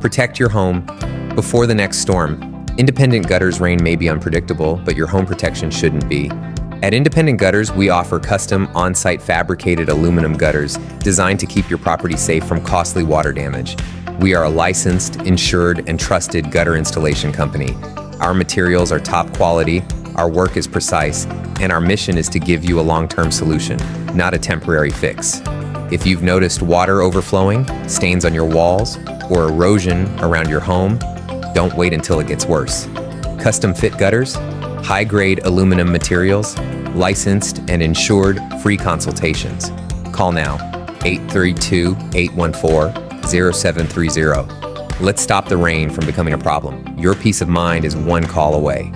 Protect your home before the next storm. Independent Gutters rain may be unpredictable, but your home protection shouldn't be. At Independent Gutters, we offer custom on-site fabricated aluminum gutters designed to keep your property safe from costly water damage. We are a licensed, insured, and trusted gutter installation company. Our materials are top quality, our work is precise, and our mission is to give you a long-term solution, not a temporary fix. If you've noticed water overflowing, stains on your walls, or erosion around your home, don't wait until it gets worse. Custom fit gutters, high-grade aluminum materials, licensed and insured, free consultations. Call now, 832-814-0730. Let's stop the rain from becoming a problem. Your peace of mind is one call away.